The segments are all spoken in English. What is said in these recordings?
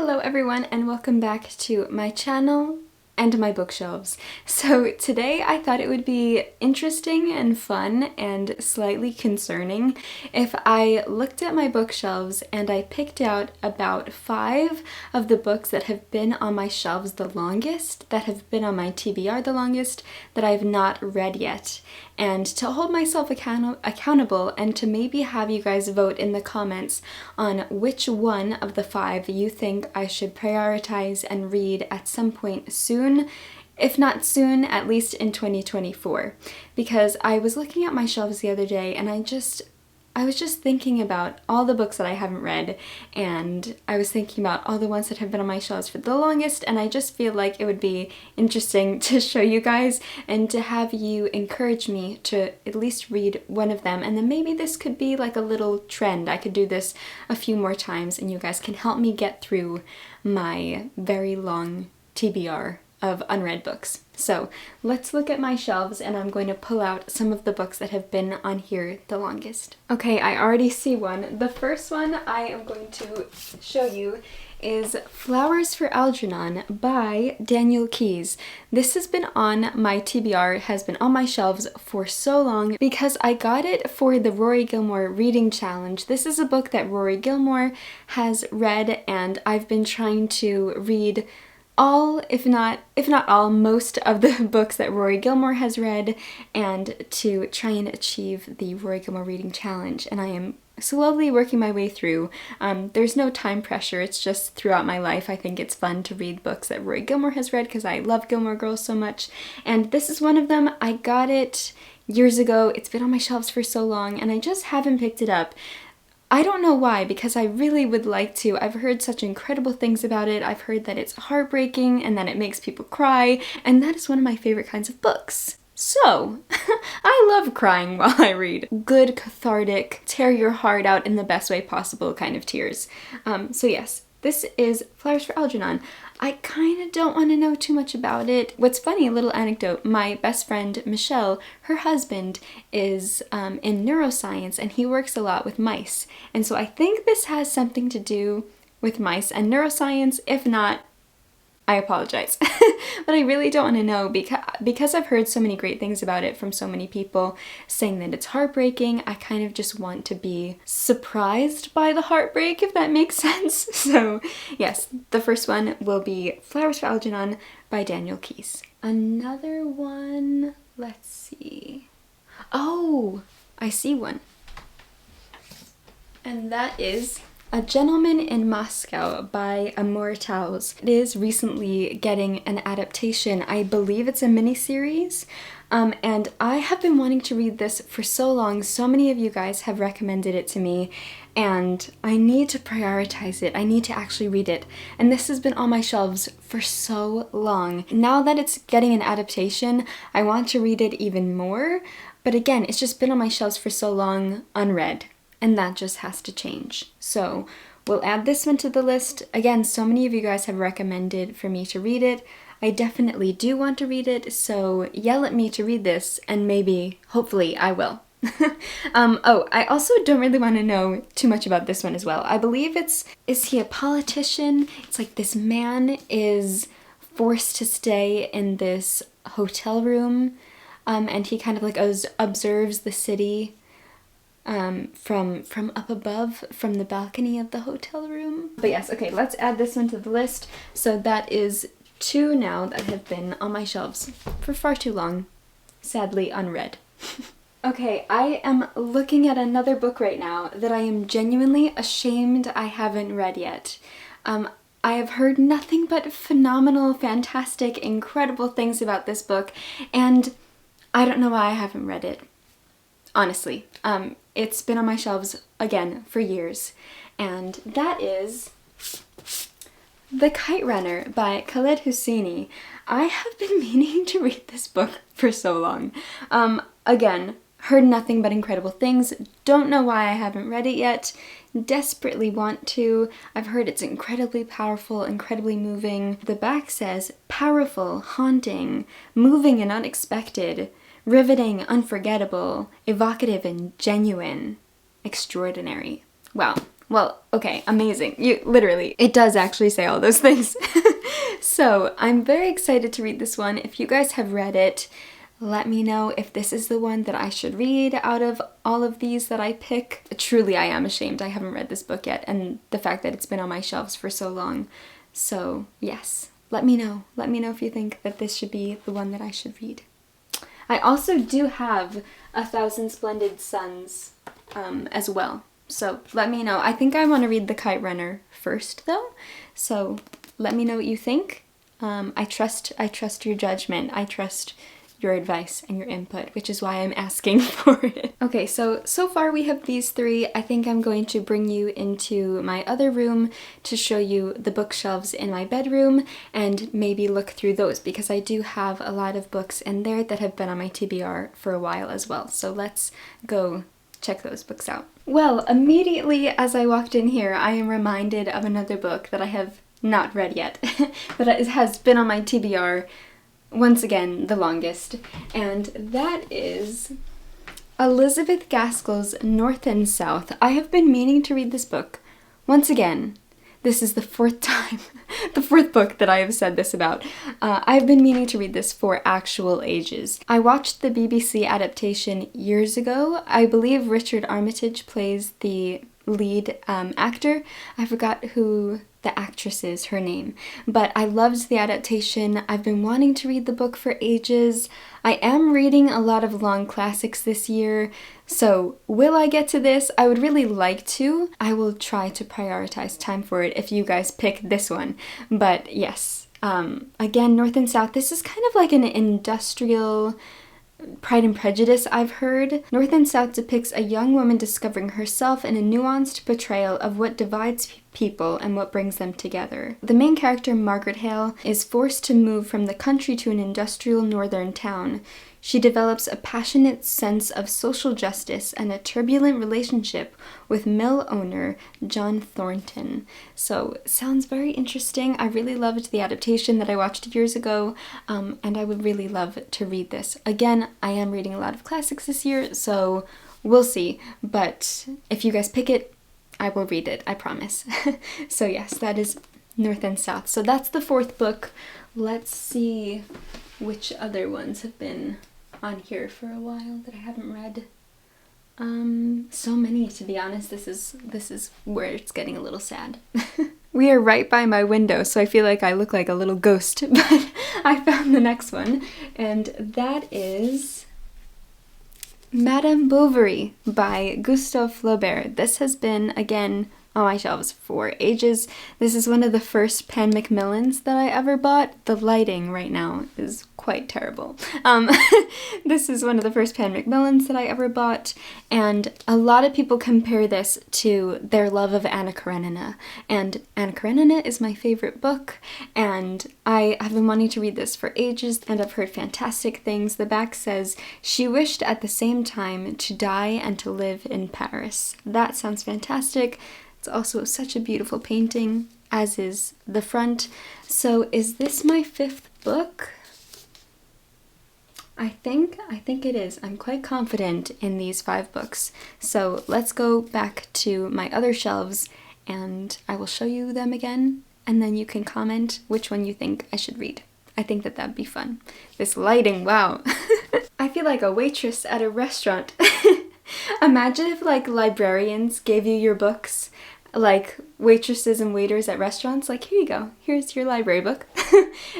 Hello everyone and welcome back to my channel and my bookshelves. So today I thought it would be interesting and fun and slightly concerning if I looked at my bookshelves and I picked out about 5 of the books that have been on my shelves the longest, that have been on my TBR the longest, that I've not read yet. And to hold myself accountable and to maybe have you guys vote in the comments on which one of the 5 you think I should prioritize and read at some point soon. If not soon, at least in 2024. Because I was looking at my shelves the other day and I was just thinking about all the books that I haven't read, and I was thinking about all the ones that have been on my shelves for the longest, and I just feel like it would be interesting to show you guys and to have you encourage me to at least read one of them, and then maybe this could be like a little trend. I could do this a few more times and you guys can help me get through my very long TBR of unread books. So let's look at my shelves and I'm going to pull out some of the books that have been on here the longest. Okay, I already see one. The first one I am going to show you is Flowers for Algernon by Daniel Keyes. This has been on my TBR, has been on my shelves for so long because I got it for the Rory Gilmore Reading Challenge. This is a book that Rory Gilmore has read and I've been trying to read all, if not all, most of the books that Rory Gilmore has read, and to try and achieve the Rory Gilmore Reading Challenge, and I am slowly working my way through. There's no time pressure, it's just throughout my life I think it's fun to read books that Rory Gilmore has read because I love Gilmore Girls so much, and this is one of them. I got it years ago, it's been on my shelves for so long, and I just haven't picked it up. I don't know why, because I really would like to. I've heard such incredible things about it. I've heard that it's heartbreaking and that it makes people cry, and that is one of my favorite kinds of books. So, I love crying while I read. Good, cathartic, tear your heart out in the best way possible kind of tears. So yes, this is Flowers for Algernon. I kind of don't want to know too much about it. What's funny, a little anecdote, my best friend Michelle, her husband is in neuroscience and he works a lot with mice. And so I think this has something to do with mice and neuroscience. If not, I apologize. But I really don't want to know because I've heard so many great things about it from so many people saying that it's heartbreaking. I kind of just want to be surprised by the heartbreak, if that makes sense. So yes, the first one will be Flowers for Algernon by Daniel Keyes. Another one, let's see. Oh, I see one. And that is A Gentleman in Moscow by Amor Towles. It is recently getting an adaptation. I believe it's a miniseries, and I have been wanting to read this for so long. So many of you guys have recommended it to me, and I need to prioritize it. I need to actually read it. And this has been on my shelves for so long. Now that it's getting an adaptation, I want to read it even more, but again, it's just been on my shelves for so long unread. And that just has to change. So we'll add this one to the list. Again, so many of you guys have recommended for me to read it. I definitely do want to read it, so yell at me to read this, and maybe, hopefully, I will. Oh, I also don't really want to know too much about this one as well. I believe is he a politician? It's like this man is forced to stay in this hotel room, and he kind of like observes the city from up above, from the balcony of the hotel room. But yes, okay, let's add this one to the list. So that is 2 now that have been on my shelves for far too long, sadly unread. Okay, I am looking at another book right now that I am genuinely ashamed I haven't read yet. I have heard nothing but phenomenal, fantastic, incredible things about this book, and I don't know why I haven't read it. Honestly, it's been on my shelves, again, for years, and that is The Kite Runner by Khaled Hosseini. I have been meaning to read this book for so long. Again, heard nothing but incredible things, don't know why I haven't read it yet, desperately want to. I've heard it's incredibly powerful, incredibly moving. The back says, powerful, haunting, moving and unexpected, riveting, unforgettable, evocative and genuine, extraordinary. Wow, Well, okay, amazing. You literally, it does actually say all those things. So I'm very excited to read this one. If you guys have read it, let me know if this is the one that I should read out of all of these that I pick. Truly, I am ashamed. I haven't read this book yet, and the fact that it's been on my shelves for so long. So yes, let me know. Let me know if you think that this should be the one that I should read. I also do have 1,000 Splendid Suns as well. So let me know. I think I want to read the Kite Runner first though. So let me know what you think. I trust your judgment. I trust your advice and your input, which is why I'm asking for it. Okay, so far we have these three. I think I'm going to bring you into my other room to show you the bookshelves in my bedroom and maybe look through those because I do have a lot of books in there that have been on my TBR for a while as well. So let's go check those books out. Well, immediately as I walked in here, I am reminded of another book that I have not read yet, but it has been on my TBR once again, the longest, and that is Elizabeth Gaskell's North and South. I have been meaning to read this book. Once again, this is the fourth time, the fourth book that I have said this about. I've been meaning to read this for actual ages. I watched the BBC adaptation years ago. I believe Richard Armitage plays the lead actor. I forgot who the actress is, her name, but I loved the adaptation. I've been wanting to read the book for ages. I am reading a lot of long classics this year, so will I get to this? I would really like to. I will try to prioritize time for it if you guys pick this one, but yes. Again, North and South, this is kind of like an industrial Pride and Prejudice, I've heard. North and South depicts a young woman discovering herself in a nuanced portrayal of what divides people and what brings them together. The main character, Margaret Hale, is forced to move from the country to an industrial northern town. She develops a passionate sense of social justice and a turbulent relationship with mill owner John Thornton. So, sounds very interesting. I really loved the adaptation that I watched years ago, and I would really love to read this. Again, I am reading a lot of classics this year, so we'll see. But if you guys pick it, I will read it, I promise. So yes, that is North and South. So that's the fourth book. Let's see which other ones have been on here for a while that I haven't read. So many, to be honest. This is where it's getting a little sad. We are right by my window, so I feel like I look like a little ghost, but I found the next one, and that is Madame Bovary by Gustave Flaubert. This has been, again, on my shelves for ages. This is one of the first Pan Macmillans that I ever bought. The lighting right now is quite terrible. This is one of the first Pan Macmillans that I ever bought, and a lot of people compare this to their love of Anna Karenina, and Anna Karenina is my favorite book, and I have been wanting to read this for ages, and I've heard fantastic things. The back says, she wished at the same time to die and to live in Paris. That sounds fantastic. It's also such a beautiful painting, as is the front. So is this my fifth book? I think it is. I'm quite confident in these 5 books. So let's go back to my other shelves and I will show you them again, and then you can comment which one you think I should read. I think that that'd be fun. This lighting, wow. I feel like a waitress at a restaurant. Imagine if like librarians gave you your books, like waitresses and waiters at restaurants, like here you go, here's your library book.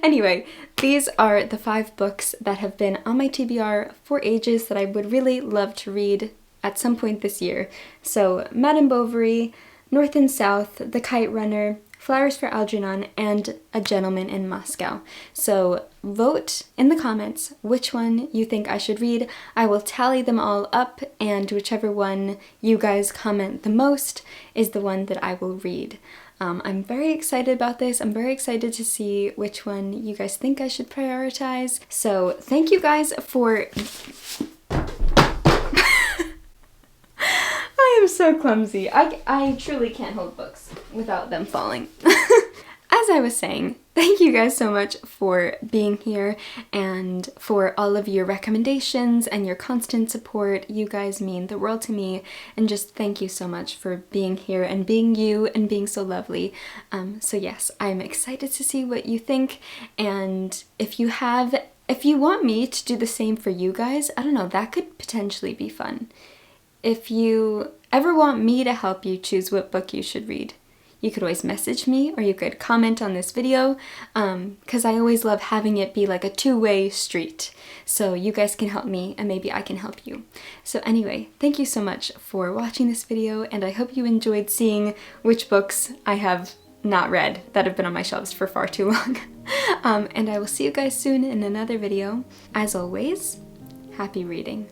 Anyway, these are the 5 books that have been on my TBR for ages that I would really love to read at some point this year. So Madame Bovary, North and South, The Kite Runner, Flowers for Algernon, and A Gentleman in Moscow. So vote in the comments which one you think I should read. I will tally them all up, and whichever one you guys comment the most is the one that I will read. I'm very excited about this. I'm very excited to see which one you guys think I should prioritize. So thank you guys for... I am so clumsy. I truly can't hold books without them falling. As I was saying, Thank you guys so much for being here and for all of your recommendations and your constant support. You guys mean the world to me, and just thank you so much for being here and being you and being so lovely. So yes, I'm excited to see what you think, and if you want me to do the same for you guys, I don't know, that could potentially be fun. If you ever want me to help you choose what book you should read, you could always message me or you could comment on this video, because I always love having it be like a two-way street. So you guys can help me and maybe I can help you. So anyway, thank you so much for watching this video, and I hope you enjoyed seeing which books I have not read that have been on my shelves for far too long. And I will see you guys soon in another video. As always, happy reading.